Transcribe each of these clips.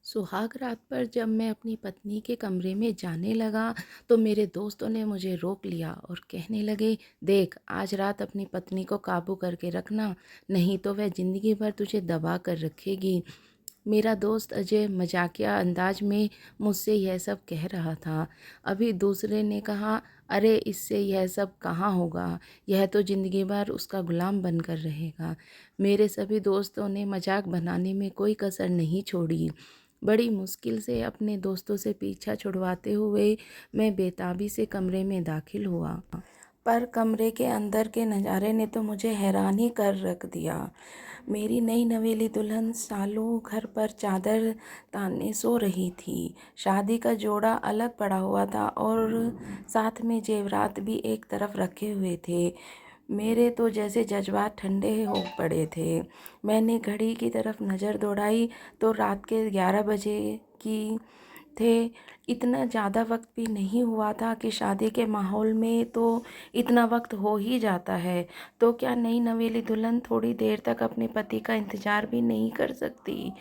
सुहाग रात पर जब मैं अपनी पत्नी के कमरे में जाने लगा तो मेरे दोस्तों ने मुझे रोक लिया और कहने लगे, देख आज रात अपनी पत्नी को काबू करके रखना, नहीं तो वह जिंदगी भर तुझे दबा कर रखेगी। मेरा दोस्त अजय मजाकिया अंदाज में मुझसे यह सब कह रहा था। अभी दूसरे ने कहा, अरे इससे यह सब कहाँ होगा, यह तो ज़िंदगी भर उसका गुलाम बनकर रहेगा। मेरे सभी दोस्तों ने मजाक बनाने में कोई कसर नहीं छोड़ी। बड़ी मुश्किल से अपने दोस्तों से पीछा छुड़वाते हुए मैं बेताबी से कमरे में दाखिल हुआ। पर कमरे के अंदर के नज़ारे ने तो मुझे हैरान ही कर रख दिया। मेरी नई नवेली दुल्हन शालू घर पर चादर ताने सो रही थी। शादी का जोड़ा अलग पड़ा हुआ था और साथ में जेवरात भी एक तरफ रखे हुए थे। मेरे तो जैसे जज्बात ठंडे हो पड़े थे। मैंने घड़ी की तरफ नज़र दौड़ाई तो रात के 11 बजे की थे। इतना ज़्यादा वक्त भी नहीं हुआ था कि शादी के माहौल में तो इतना वक्त हो ही जाता है। तो क्या नई नवेली दुल्हन थोड़ी देर तक अपने पति का इंतज़ार भी नहीं कर सकती,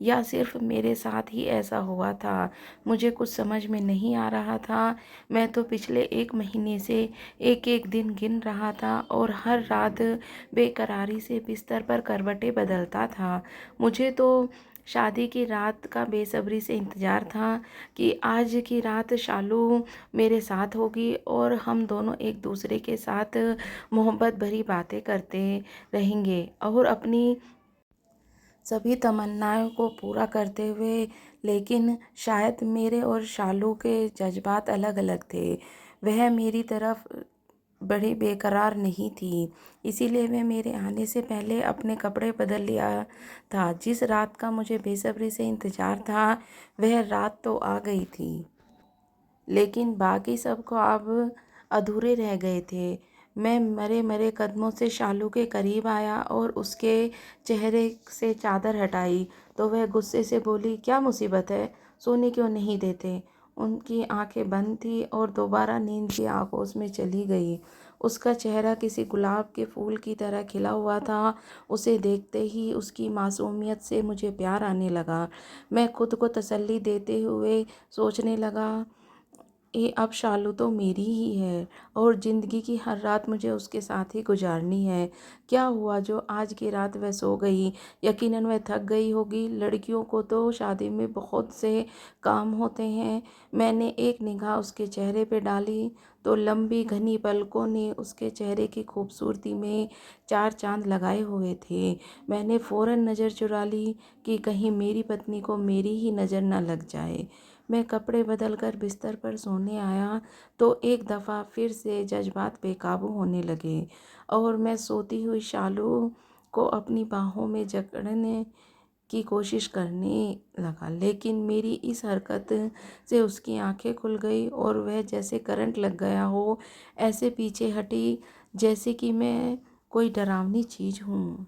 या सिर्फ मेरे साथ ही ऐसा हुआ था? मुझे कुछ समझ में नहीं आ रहा था। मैं तो पिछले 1 महीने से एक एक दिन गिन रहा था और हर रात बेकरारी से बिस्तर पर करवटें बदलता था। मुझे तो शादी की रात का बेसब्री से इंतज़ार था कि आज की रात शालू मेरे साथ होगी और हम दोनों एक दूसरे के साथ मोहब्बत भरी बातें करते रहेंगे और अपनी सभी तमन्नाओं को पूरा करते हुए। लेकिन शायद मेरे और शालू के जज्बात अलग अलग थे। वह मेरी तरफ बड़ी बेकरार नहीं थी, इसीलिए वह मेरे आने से पहले अपने कपड़े बदल लिया था। जिस रात का मुझे बेसब्री से इंतज़ार था, वह रात तो आ गई थी, लेकिन बाकी सब ख्वाब अधूरे रह गए थे। मैं मरे मरे कदमों से शालू के करीब आया और उसके चेहरे से चादर हटाई तो वह गुस्से से बोली, क्या मुसीबत है, सोने क्यों नहीं देते? उनकी आंखें बंद थी और दोबारा नींद की आगोश में चली गई। उसका चेहरा किसी गुलाब के फूल की तरह खिला हुआ था। उसे देखते ही उसकी मासूमियत से मुझे प्यार आने लगा। मैं खुद को तसल्ली देते हुए सोचने लगा, ये अब शालू तो मेरी ही है और ज़िंदगी की हर रात मुझे उसके साथ ही गुजारनी है। क्या हुआ जो आज की रात वह सो गई? यकीनन वह थक गई होगी। लड़कियों को तो शादी में बहुत से काम होते हैं। मैंने एक निगाह उसके चेहरे पे डाली तो लंबी घनी पलकों ने उसके चेहरे की खूबसूरती में चार चांद लगाए हुए थे। मैंने फ़ौरन नज़र चुरा ली कि कहीं मेरी पत्नी को मेरी ही नज़र न लग जाए। मैं कपड़े बदलकर बिस्तर पर सोने आया तो एक दफ़ा फिर से जज्बात बेकाबू होने लगे और मैं सोती हुई शालू को अपनी बाहों में जकड़ने की कोशिश करने लगा। लेकिन मेरी इस हरकत से उसकी आंखें खुल गई और वह जैसे करंट लग गया हो ऐसे पीछे हटी, जैसे कि मैं कोई डरावनी चीज़ हूँ।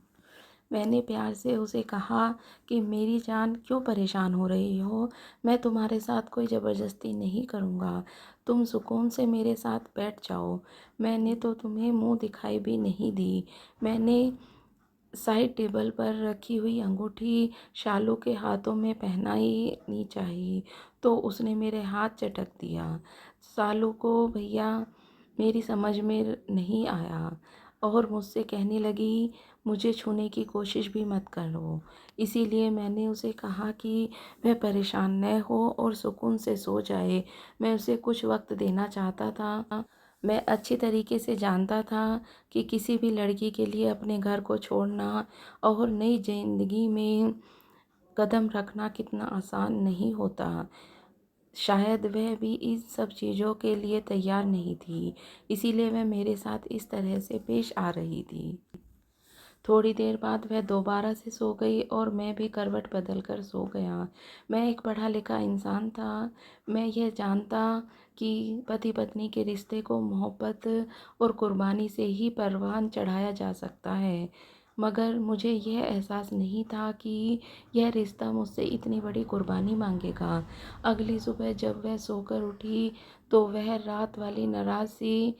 मैंने प्यार से उसे कहा कि मेरी जान क्यों परेशान हो रही हो, मैं तुम्हारे साथ कोई ज़बरदस्ती नहीं करूँगा, तुम सुकून से मेरे साथ बैठ जाओ। मैंने तो तुम्हें मुंह दिखाई भी नहीं दी। मैंने साइड टेबल पर रखी हुई अंगूठी शालू के हाथों में पहनाई चाहिए तो उसने मेरे हाथ चटक दिया। शालू को भैया मेरी समझ में नहीं आया और मुझसे कहने लगी, मुझे छूने की कोशिश भी मत करो। इसीलिए मैंने उसे कहा कि वह परेशान न हो और सुकून से सो जाए। मैं उसे कुछ वक्त देना चाहता था। मैं अच्छी तरीके से जानता था कि किसी भी लड़की के लिए अपने घर को छोड़ना और नई ज़िंदगी में कदम रखना कितना आसान नहीं होता। शायद वह भी इन सब चीज़ों के लिए तैयार नहीं थी, इसीलिए वह मेरे साथ इस तरह से पेश आ रही थी। थोड़ी देर बाद वह दोबारा से सो गई और मैं भी करवट बदल कर सो गया। मैं एक पढ़ा लिखा इंसान था। मैं यह जानता कि पति पत्नी के रिश्ते को मोहब्बत और कुर्बानी से ही परवान चढ़ाया जा सकता है, मगर मुझे यह एहसास नहीं था कि यह रिश्ता मुझसे इतनी बड़ी कुर्बानी मांगेगा। अगली सुबह जब वह सोकर उठी तो वह रात वाली नाराज़ सी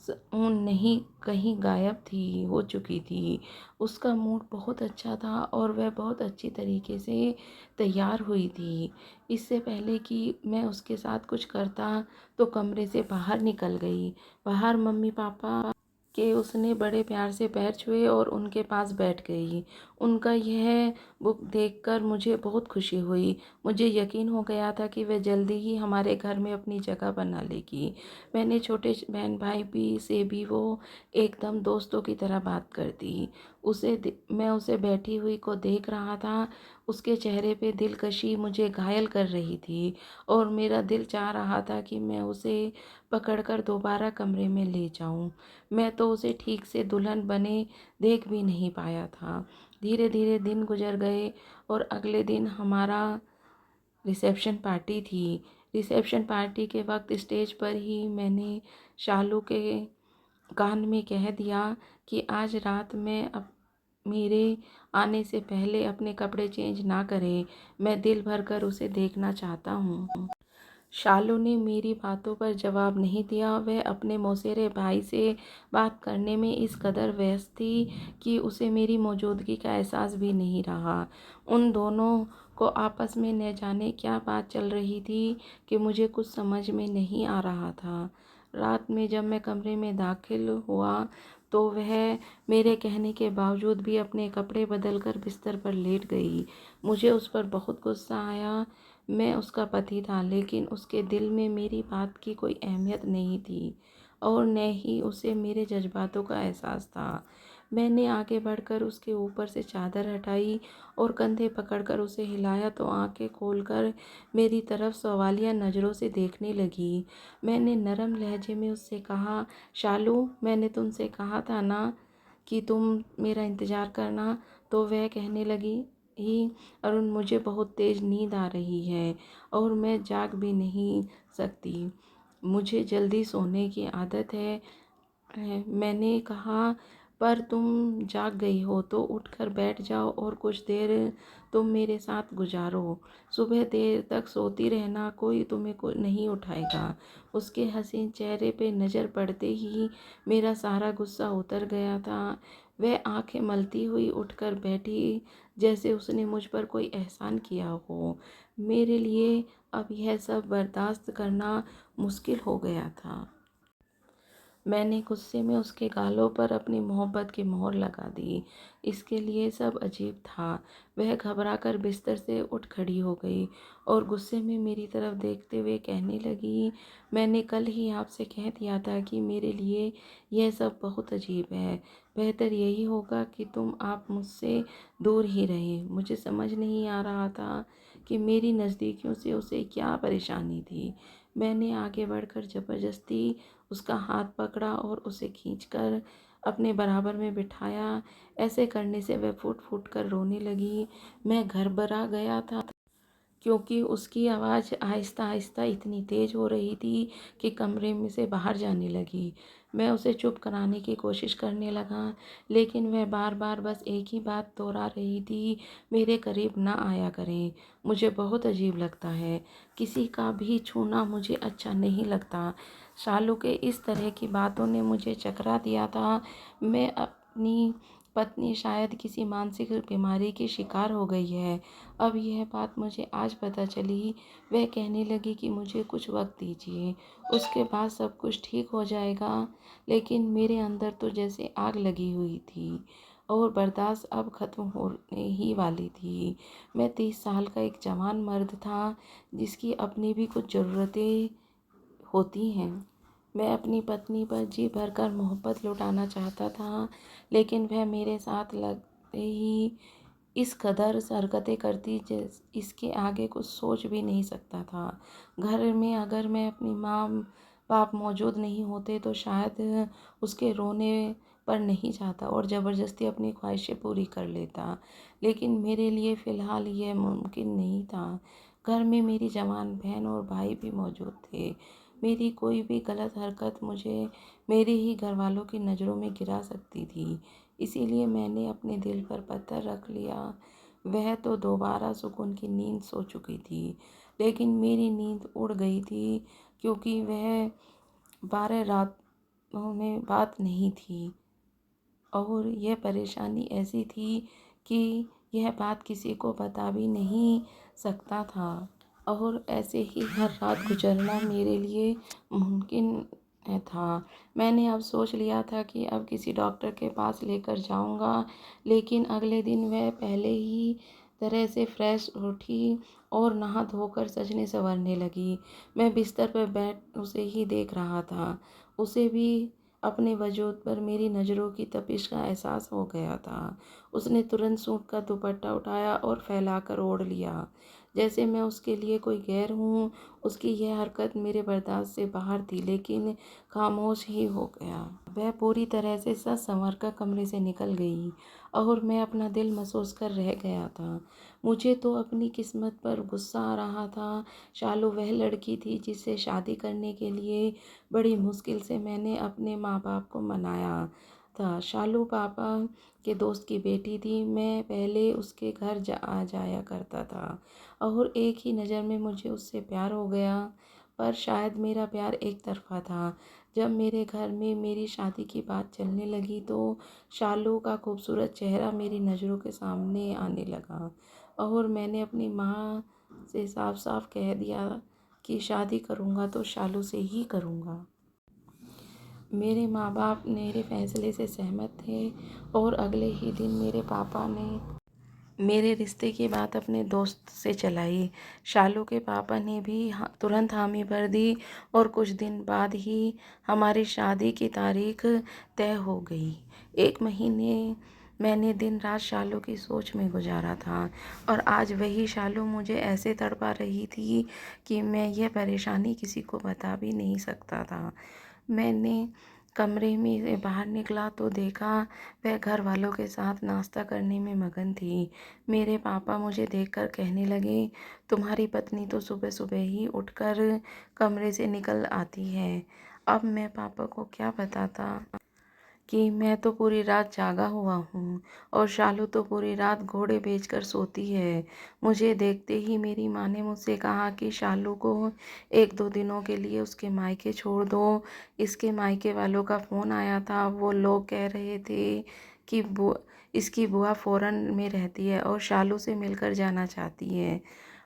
ऊन नहीं कहीं गायब थी हो चुकी थी। उसका मूड बहुत अच्छा था और वह बहुत अच्छी तरीके से तैयार हुई थी। इससे पहले कि मैं उसके साथ कुछ करता तो कमरे से बाहर निकल गई। बाहर मम्मी पापा के उसने बड़े प्यार से पैर छुए और उनके पास बैठ गई। उनका यह बुक देखकर मुझे बहुत खुशी हुई। मुझे यकीन हो गया था कि वह जल्दी ही हमारे घर में अपनी जगह बना लेगी। मैंने छोटे बहन भाई भी से भी वो एकदम दोस्तों की तरह बात करती। मैं उसे बैठी हुई को देख रहा था। उसके चेहरे पे दिलकशी मुझे घायल कर रही थी और मेरा दिल चाह रहा था कि मैं उसे पकड़कर दोबारा कमरे में ले जाऊं। मैं तो उसे ठीक से दुल्हन बने देख भी नहीं पाया था। धीरे धीरे दिन गुजर गए और अगले दिन हमारा रिसेप्शन पार्टी थी। रिसेप्शन पार्टी के वक्त स्टेज पर ही मैंने शालू के कान में कह दिया कि आज रात में अब मेरे आने से पहले अपने कपड़े चेंज ना करे। मैं दिल भर कर उसे देखना चाहता हूँ। शालू ने मेरी बातों पर जवाब नहीं दिया। वह अपने मौसेरे भाई से बात करने में इस कदर व्यस्त थी कि उसे मेरी मौजूदगी का एहसास भी नहीं रहा। उन दोनों को आपस में न जाने क्या बात चल रही थी कि मुझे कुछ समझ में नहीं आ रहा था। रात में जब मैं कमरे में दाखिल हुआ तो वह मेरे कहने के बावजूद भी अपने कपड़े बदलकर बिस्तर पर लेट गई। मुझे उस पर बहुत गुस्सा आया। मैं उसका पति था लेकिन उसके दिल में मेरी बात की कोई अहमियत नहीं थी और न ही उसे मेरे जज्बातों का एहसास था। मैंने आगे बढ़कर उसके ऊपर से चादर हटाई और कंधे पकड़कर उसे हिलाया तो आंखें खोलकर मेरी तरफ सवालिया नज़रों से देखने लगी। मैंने नरम लहजे में उससे कहा, शालू, मैंने तुमसे कहा था ना कि तुम मेरा इंतज़ार करना। तो वह कहने लगी, ही अरुण, मुझे बहुत तेज़ नींद आ रही है और मैं जाग भी नहीं सकती। मुझे जल्दी सोने की आदत है। मैंने कहा, पर तुम जाग गई हो तो उठकर बैठ जाओ और कुछ देर तुम मेरे साथ गुजारो। सुबह देर तक सोती रहना, कोई तुम्हें को नहीं उठाएगा। उसके हसीन चेहरे पे नज़र पड़ते ही मेरा सारा गुस्सा उतर गया था। वह आंखें मलती हुई उठकर बैठी जैसे उसने मुझ पर कोई एहसान किया हो। मेरे लिए अब यह सब बर्दाश्त करना मुश्किल हो गया था। मैंने गुस्से में उसके गालों पर अपनी मोहब्बत की मोहर लगा दी। इसके लिए सब अजीब था। वह घबराकर बिस्तर से उठ खड़ी हो गई और गुस्से में मेरी तरफ देखते हुए कहने लगी, मैंने कल ही आपसे कह दिया था कि मेरे लिए यह सब बहुत अजीब है। बेहतर यही होगा कि आप मुझसे दूर ही रहें। मुझे समझ नहीं आ रहा था कि मेरी नज़दीकियों से उसे क्या परेशानी थी। मैंने आगे बढ़कर ज़बरदस्ती उसका हाथ पकड़ा और उसे खींचकर अपने बराबर में बिठाया। ऐसे करने से वह फूट फूट कर रोने लगी। मैं घबरा गया था क्योंकि उसकी आवाज़ आहिस्ता आहिस्ता इतनी तेज़ हो रही थी कि कमरे में से बाहर जाने लगी। मैं उसे चुप कराने की कोशिश करने लगा लेकिन वह बार बार बस एक ही बात दोहरा रही थी, मेरे करीब ना आया करें। मुझे बहुत अजीब लगता है, किसी का भी छूना मुझे अच्छा नहीं लगता। शालू के इस तरह की बातों ने मुझे चकरा दिया था। मैं अपनी पत्नी शायद किसी मानसिक बीमारी की शिकार हो गई है। अब यह बात मुझे आज पता चली। वह कहने लगी कि मुझे कुछ वक्त दीजिए, उसके बाद सब कुछ ठीक हो जाएगा। लेकिन मेरे अंदर तो जैसे आग लगी हुई थी और बर्दाश्त अब ख़त्म होने ही वाली थी। मैं 30 साल का एक जवान मर्द था जिसकी अपनी भी कुछ ज़रूरतें होती हैं। मैं अपनी पत्नी पर जी भरकर मोहब्बत लुटाना चाहता था लेकिन वह मेरे साथ लगते ही इस कदर हरकतें करती जिस इसके आगे कुछ सोच भी नहीं सकता था। घर में अगर मैं अपनी माँ बाप मौजूद नहीं होते तो शायद उसके रोने पर नहीं जाता और ज़बरदस्ती अपनी ख्वाहिशें पूरी कर लेता। लेकिन मेरे लिए फ़िलहाल यह मुमकिन नहीं था। घर में मेरी जवान बहन और भाई भी मौजूद थे। मेरी कोई भी गलत हरकत मुझे मेरे ही घर वालों की नज़रों में गिरा सकती थी। इसीलिए मैंने अपने दिल पर पत्थर रख लिया। वह तो दोबारा सुकून की नींद सो चुकी थी लेकिन मेरी नींद उड़ गई थी क्योंकि वह 12 रात में बात नहीं थी और यह परेशानी ऐसी थी कि यह बात किसी को बता भी नहीं सकता था और ऐसे ही हर रात गुजरना मेरे लिए मुमकिन था। मैंने अब सोच लिया था कि अब किसी डॉक्टर के पास लेकर जाऊंगा, लेकिन अगले दिन वह पहले ही तरह से फ्रेश उठी और नहा धोकर सजने संवरने लगी। मैं बिस्तर पर बैठ उसे ही देख रहा था। उसे भी अपने वजूद पर मेरी नज़रों की तपिश का एहसास हो गया था। उसने तुरंत सूट का दुपट्टा उठाया और फैलाकर ओढ़ लिया, जैसे मैं उसके लिए कोई गैर हूँ। उसकी यह हरकत मेरे बर्दाश्त से बाहर थी, लेकिन खामोश ही हो गया। वह पूरी तरह से सज संवर कर कमरे से निकल गई और मैं अपना दिल महसूस कर रह गया था। मुझे तो अपनी किस्मत पर गुस्सा आ रहा था। शालू वह लड़की थी जिससे शादी करने के लिए बड़ी मुश्किल से मैंने अपने माँ बाप को मनाया था। शालू पापा के दोस्त की बेटी थी। मैं पहले उसके घर आ जाया करता था और एक ही नज़र में मुझे उससे प्यार हो गया। पर शायद मेरा प्यार एक तरफा था। जब मेरे घर में मेरी शादी की बात चलने लगी तो शालू का खूबसूरत चेहरा मेरी नज़रों के सामने आने लगा और मैंने अपनी माँ से साफ साफ कह दिया कि शादी करूँगा तो शालू से ही करूँगा। मेरे माँ बाप मेरे फैसले से सहमत थे और अगले ही दिन मेरे पापा ने मेरे रिश्ते की बात अपने दोस्त से चलाई। शालू के पापा ने भी तुरंत हामी भर दी और कुछ दिन बाद ही हमारी शादी की तारीख तय हो गई। 1 महीने मैंने दिन रात शालू की सोच में गुजारा था और आज वही शालू मुझे ऐसे तड़पा रही थी कि मैं यह परेशानी किसी को बता भी नहीं सकता था। मैंने कमरे में से बाहर निकला तो देखा वह घर वालों के साथ नाश्ता करने में मगन थी। मेरे पापा मुझे देखकर कहने लगे, तुम्हारी पत्नी तो सुबह सुबह ही उठकर कमरे से निकल आती है। अब मैं पापा को क्या बताता कि मैं तो पूरी रात जागा हुआ हूँ और शालू तो पूरी रात घोड़े बेचकर सोती है। मुझे देखते ही मेरी माँ ने मुझसे कहा कि शालू को 1-2 दिनों के लिए उसके मायके छोड़ दो। इसके मायके वालों का फ़ोन आया था। वो लोग कह रहे थे कि इसकी बुआ फ़ॉरेन में रहती है और शालू से मिलकर जाना चाहती है।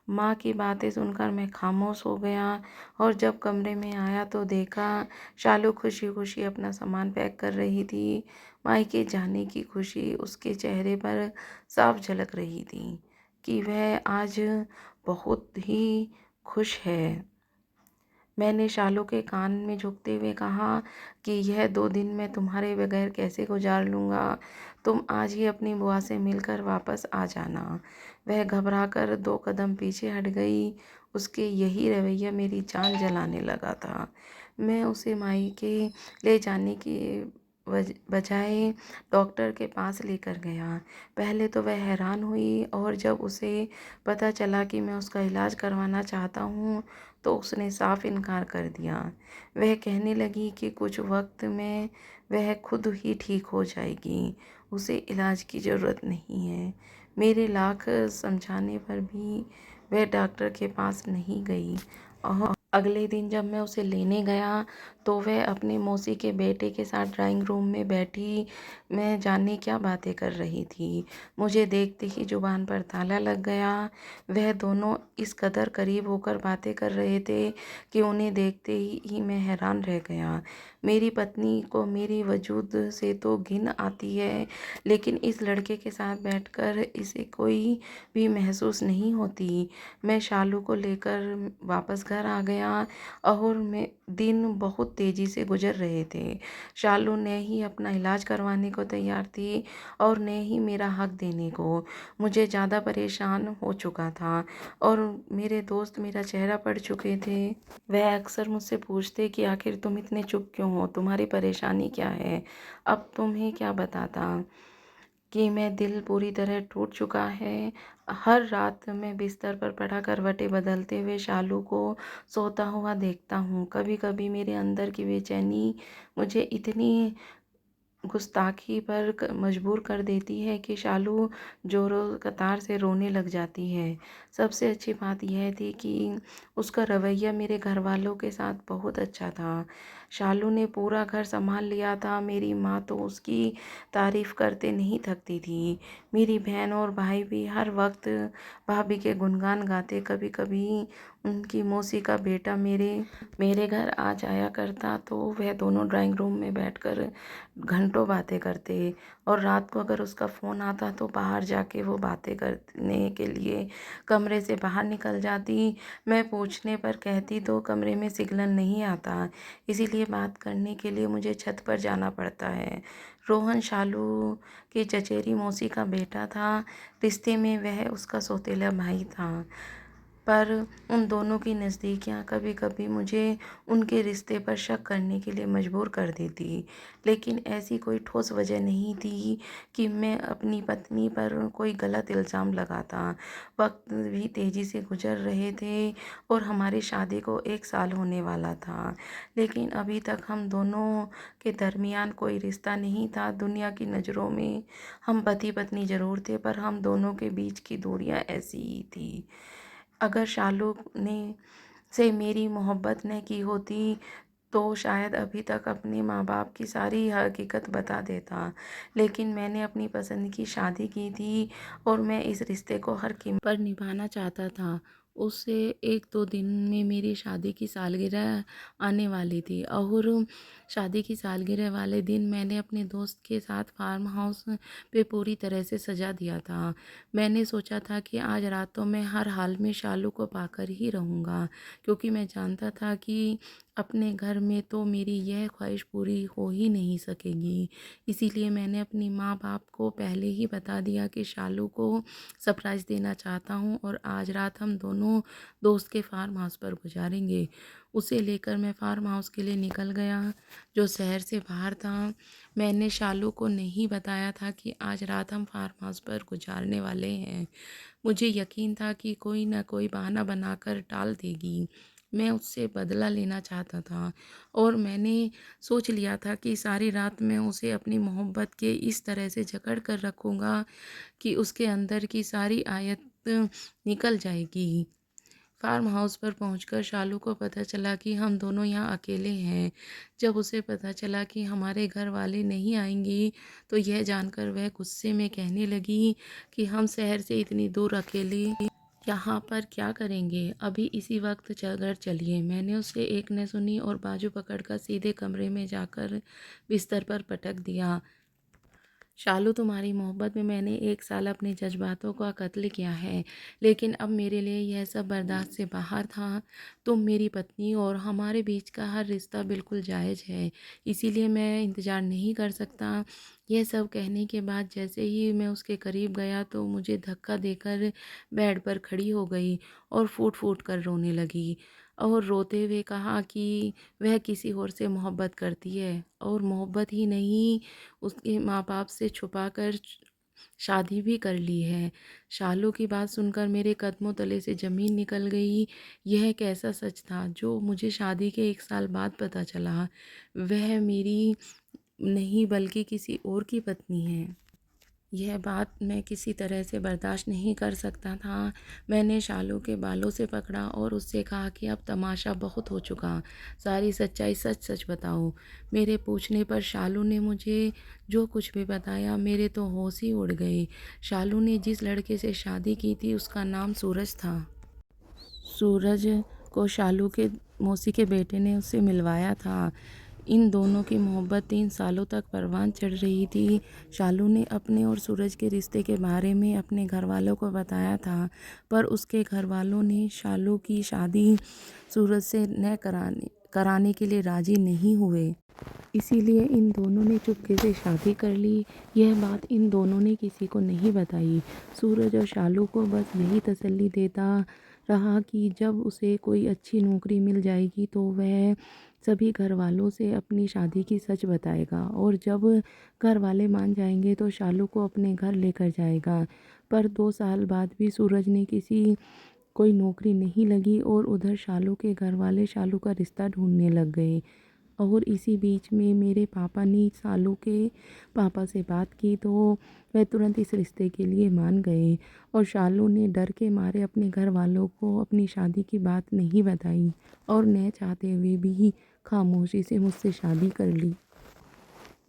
माँ की बातें सुनकर मैं खामोश हो गया और जब कमरे में आया तो देखा शालू खुशी खुशी अपना सामान पैक कर रही थी। मायके जाने की खुशी उसके चेहरे पर साफ झलक रही थी कि वह आज बहुत ही खुश है। मैंने शालू के कान में झुकते हुए कहा कि यह 2 दिन मैं तुम्हारे बगैर कैसे गुजार लूँगा। तुम आज ही अपनी बुआ से मिलकर वापस आ जाना। वह घबराकर 2 कदम पीछे हट गई। उसके यही रवैया मेरी जान जलाने लगा था। मैं उसे मायके ले जाने की बजाय डॉक्टर के पास लेकर गया। पहले तो वह हैरान हुई और जब उसे पता चला कि मैं उसका इलाज करवाना चाहता हूँ तो उसने साफ इनकार कर दिया। वह कहने लगी कि कुछ वक्त में वह खुद ही ठीक हो जाएगी, उसे इलाज की ज़रूरत नहीं है। मेरे लाख समझाने पर भी वह डॉक्टर के पास नहीं गई और अगले दिन जब मैं उसे लेने गया तो वह अपने मौसी के बेटे के साथ ड्राइंग रूम में बैठी मैं जाने क्या बातें कर रही थी। मुझे देखते ही जुबान पर ताला लग गया। वह दोनों इस कदर करीब होकर बातें कर रहे थे कि उन्हें देखते ही मैं हैरान रह गया। मेरी पत्नी को मेरी वजूद से तो घिन आती है, लेकिन इस लड़के के साथ बैठकर इसे कोई भी महसूस नहीं होती। मैं शालू को लेकर वापस घर आ गया और मैं दिन बहुत तेज़ी से गुजर रहे थे। शालू ने ही अपना इलाज करवाने को तैयार थी और ने ही मेरा हक देने को। मुझे ज़्यादा परेशान हो चुका था और मेरे दोस्त मेरा चेहरा पढ़ चुके थे। वह अक्सर मुझसे पूछते कि आखिर तुम इतने चुप क्यों हो, तुम्हारी परेशानी क्या है। अब तुम्हें क्या बताता कि मैं दिल पूरी तरह टूट चुका है। हर रात मैं बिस्तर पर पड़ा करवटें बदलते हुए शालू को सोता हुआ देखता हूँ। कभी कभी मेरे अंदर की बेचैनी मुझे इतनी गुस्ताखी पर मजबूर कर देती है कि शालू जोरों कतार से रोने लग जाती है। सबसे अच्छी बात यह थी कि उसका रवैया मेरे घर वालों के साथ बहुत अच्छा था। शालू ने पूरा घर संभाल लिया था। मेरी माँ तो उसकी तारीफ करते नहीं थकती थी। मेरी बहन और भाई भी हर वक्त भाभी के गुणगान गाते। कभी कभी उनकी मौसी का बेटा मेरे घर आ जाया करता तो वह दोनों ड्राइंग रूम में बैठकर घंटों बातें करते। और रात को अगर उसका फ़ोन आता तो बाहर जाके वो बातें करने के लिए कमरे से बाहर निकल जाती। मैं पूछने पर कहती तो कमरे में सिग्नल नहीं आता, इसीलिए बात करने के लिए मुझे छत पर जाना पड़ता है। रोहन शालू की चचेरी मौसी का बेटा था। रिश्ते में वह उसका सौतेला भाई था, पर उन दोनों की नज़दीकियाँ कभी कभी मुझे उनके रिश्ते पर शक करने के लिए मजबूर कर देती। लेकिन ऐसी कोई ठोस वजह नहीं थी कि मैं अपनी पत्नी पर कोई गलत इल्ज़ाम लगाता। वक्त भी तेज़ी से गुजर रहे थे और हमारी शादी को 1 साल होने वाला था। लेकिन अभी तक हम दोनों के दरमियान कोई रिश्ता नहीं था। दुनिया की नज़रों में हम पति पत्नी ज़रूर थे, पर हम दोनों के बीच की दूरियां ऐसी ही थी। अगर शालू ने से मेरी मोहब्बत न की होती तो शायद अभी तक अपने माँ बाप की सारी हकीकत बता देता। लेकिन मैंने अपनी पसंद की शादी की थी और मैं इस रिश्ते को हर कीमत पर निभाना चाहता था। उससे 1-2 दिन में मेरी शादी की सालगिरह आने वाली थी और शादी की सालगिरह वाले दिन मैंने अपने दोस्त के साथ फार्म हाउस पे पूरी तरह से सजा दिया था। मैंने सोचा था कि आज रात तो मैं हर हाल में शालू को पाकर ही रहूँगा, क्योंकि मैं जानता था कि अपने घर में तो मेरी यह ख्वाहिश पूरी हो ही नहीं सकेगी। इसीलिए मैंने अपनी माँ बाप को पहले ही बता दिया कि शालू को सरप्राइज़ देना चाहता हूँ और आज रात हम दोनों दोस्त के फार्म हाउस पर गुजारेंगे। उसे लेकर मैं फार्म हाउस के लिए निकल गया, जो शहर से बाहर था। मैंने शालू को नहीं बताया था कि आज रात हम फार्म हाउस पर गुजारने वाले हैं। मुझे यकीन था कि कोई ना कोई बहाना बनाकर टाल देगी। मैं उससे बदला लेना चाहता था और मैंने सोच लिया था कि सारी रात मैं उसे अपनी मोहब्बत के इस तरह से जकड़ कर रखूँगा कि उसके अंदर की सारी आयत निकल जाएगी। फार्म हाउस पर पहुंचकर शालू को पता चला कि हम दोनों यहाँ अकेले हैं। जब उसे पता चला कि हमारे घर वाले नहीं आएंगी तो यह जानकर वह गुस्से में कहने लगी कि हम शहर से इतनी दूर अकेले यहाँ पर क्या करेंगे, अभी इसी वक्त घर चलिए। मैंने उससे एक न सुनी और बाजू पकड़कर सीधे कमरे में जाकर बिस्तर पर पटक दिया। शालू, तुम्हारी मोहब्बत में मैंने 1 साल अपने जज्बातों का कत्ल किया है, लेकिन अब मेरे लिए यह सब बर्दाश्त से बाहर था। तुम मेरी पत्नी और हमारे बीच का हर रिश्ता बिल्कुल जायज़ है, इसीलिए मैं इंतज़ार नहीं कर सकता। यह सब कहने के बाद जैसे ही मैं उसके करीब गया तो मुझे धक्का देकर बेड पर खड़ी हो गई और फूट फूट कर रोने लगी और रोते हुए कहा कि वह किसी और से मोहब्बत करती है और मोहब्बत ही नहीं, उसके माँ बाप से छुपाकर शादी भी कर ली है। शालू की बात सुनकर मेरे कदमों तले से ज़मीन निकल गई। यह एक ऐसा सच था जो मुझे शादी के 1 साल बाद पता चला। वह मेरी नहीं बल्कि किसी और की पत्नी है। यह बात मैं किसी तरह से बर्दाश्त नहीं कर सकता था। मैंने शालू के बालों से पकड़ा और उससे कहा कि अब तमाशा बहुत हो चुका, सारी सच्चाई सच सच बताओ। मेरे पूछने पर शालू ने मुझे जो कुछ भी बताया, मेरे तो होश ही उड़ गए। शालू ने जिस लड़के से शादी की थी उसका नाम सूरज था। सूरज को शालू के मौसी के बेटे ने उससे मिलवाया था। इन दोनों की मोहब्बत 3 सालों तक परवान चढ़ रही थी। शालू ने अपने और सूरज के रिश्ते के बारे में अपने घर वालों को बताया था, पर उसके घर वालों ने शालू की शादी सूरज से न कराने के लिए राजी नहीं हुए। इसीलिए इन दोनों ने चुपके से शादी कर ली। यह बात इन दोनों ने किसी को नहीं बताई। सूरज और शालू को बस यही तसल्ली देता रहा कि जब उसे कोई अच्छी नौकरी मिल जाएगी तो वह सभी घर वालों से अपनी शादी की सच बताएगा और जब घर वाले मान जाएंगे तो शालू को अपने घर लेकर जाएगा। पर 2 साल बाद भी सूरज ने किसी कोई नौकरी नहीं लगी और उधर शालू के घर वाले शालू का रिश्ता ढूंढने लग गए। और इसी बीच में मेरे पापा ने शालू के पापा से बात की तो वह तुरंत इस रिश्ते के लिए मान गए और शालू ने डर के मारे अपने घर वालों को अपनी शादी की बात नहीं बताई और न चाहते हुए भी खामोशी से मुझसे शादी कर ली।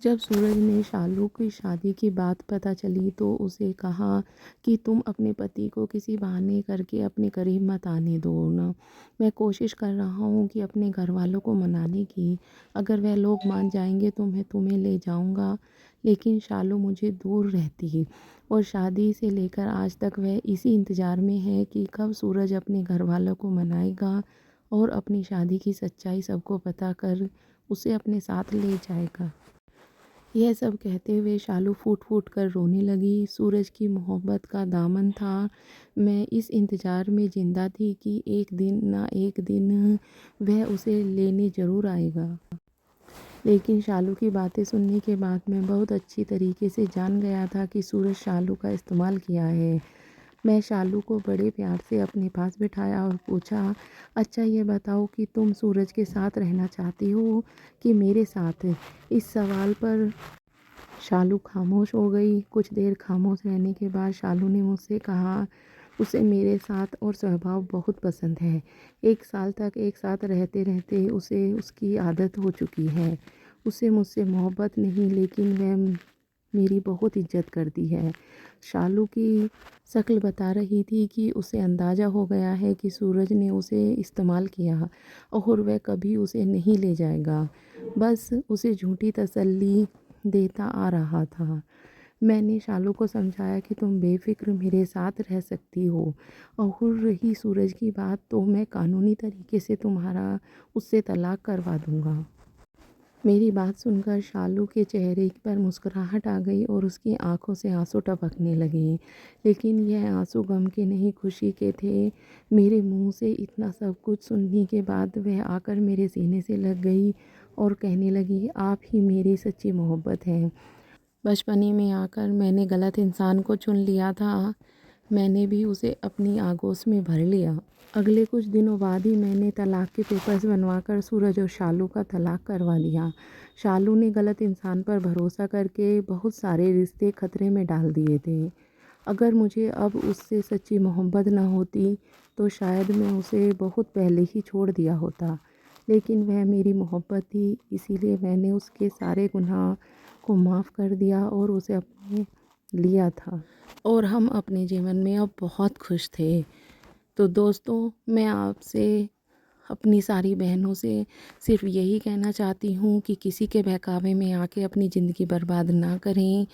जब सूरज ने शालू की शादी की बात पता चली तो उसे कहा कि तुम अपने पति को किसी बहाने करके अपने करीब मत आने दो ना। मैं कोशिश कर रहा हूँ कि अपने घर वालों को मनाने की, अगर वह लोग मान जाएंगे तो मैं तुम्हें ले जाऊँगा। लेकिन शालू मुझे दूर रहती है और शादी से लेकर आज तक वह इसी इंतज़ार में है कि कब सूरज अपने घर वालों को मनाएगा और अपनी शादी की सच्चाई सबको पता कर उसे अपने साथ ले जाएगा। यह सब कहते हुए शालू फूट फूट कर रोने लगी। सूरज की मोहब्बत का दामन था। मैं इस इंतज़ार में ज़िंदा थी कि एक दिन ना एक दिन वह उसे लेने ज़रूर आएगा। लेकिन शालू की बातें सुनने के बाद मैं बहुत अच्छी तरीके से जान गया था कि सूरज शालू का इस्तेमाल किया है। मैं शालू को बड़े प्यार से अपने पास बिठाया और पूछा, अच्छा ये बताओ कि तुम सूरज के साथ रहना चाहती हो कि मेरे साथ? इस सवाल पर शालू खामोश हो गई। कुछ देर खामोश रहने के बाद शालू ने मुझसे कहा, उसे मेरे साथ और स्वभाव बहुत पसंद है। 1 साल तक एक साथ रहते रहते उसे उसकी आदत हो चुकी है। उसे मुझसे मोहब्बत नहीं, लेकिन वह मेरी बहुत इज्जत करती है। शालू की शक्ल बता रही थी कि उसे अंदाज़ा हो गया है कि सूरज ने उसे इस्तेमाल किया और वह कभी उसे नहीं ले जाएगा। बस उसे झूठी तसल्ली देता आ रहा था। मैंने शालू को समझाया कि तुम बेफ़िक्र मेरे साथ रह सकती हो और रही सूरज की बात तो मैं कानूनी तरीके से तुम्हारा उससे तलाक करवा दूँगा। मेरी बात सुनकर शालू के चेहरे पर मुस्कुराहट आ गई और उसकी आंखों से आंसू टपकने लगे। लेकिन यह आंसू गम के नहीं, खुशी के थे। मेरे मुंह से इतना सब कुछ सुनने के बाद वह आकर मेरे सीने से लग गई और कहने लगी, आप ही मेरी सच्ची मोहब्बत है। बचपने में आकर मैंने गलत इंसान को चुन लिया था। मैंने भी उसे अपनी आगोश में भर लिया। अगले कुछ दिनों बाद ही मैंने तलाक के पेपर्स बनवाकर सूरज और शालू का तलाक करवा दिया। शालू ने गलत इंसान पर भरोसा करके बहुत सारे रिश्ते खतरे में डाल दिए थे। अगर मुझे अब उससे सच्ची मोहब्बत न होती तो शायद मैं उसे बहुत पहले ही छोड़ दिया होता। लेकिन वह मेरी मोहब्बत थी, इसीलिए मैंने उसके सारे गुनाह को माफ़ कर दिया और उसे अपने लिया था और हम अपने जीवन में अब बहुत खुश थे। तो दोस्तों, मैं आपसे अपनी सारी बहनों से सिर्फ यही कहना चाहती हूँ कि किसी के बहकावे में आके अपनी ज़िंदगी बर्बाद ना करें।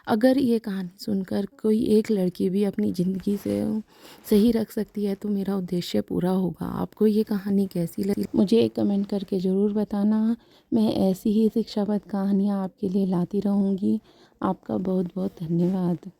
अगर ये कहानी सुनकर कोई एक लड़की भी अपनी ज़िंदगी से सही रख सकती है तो मेरा उद्देश्य पूरा होगा। आपको ये कहानी कैसी लगी मुझे एक कमेंट करके ज़रूर बताना। मैं ऐसी ही शिक्षाप्रद कहानियाँ आपके लिए लाती रहूँगी। आपका बहुत बहुत धन्यवाद।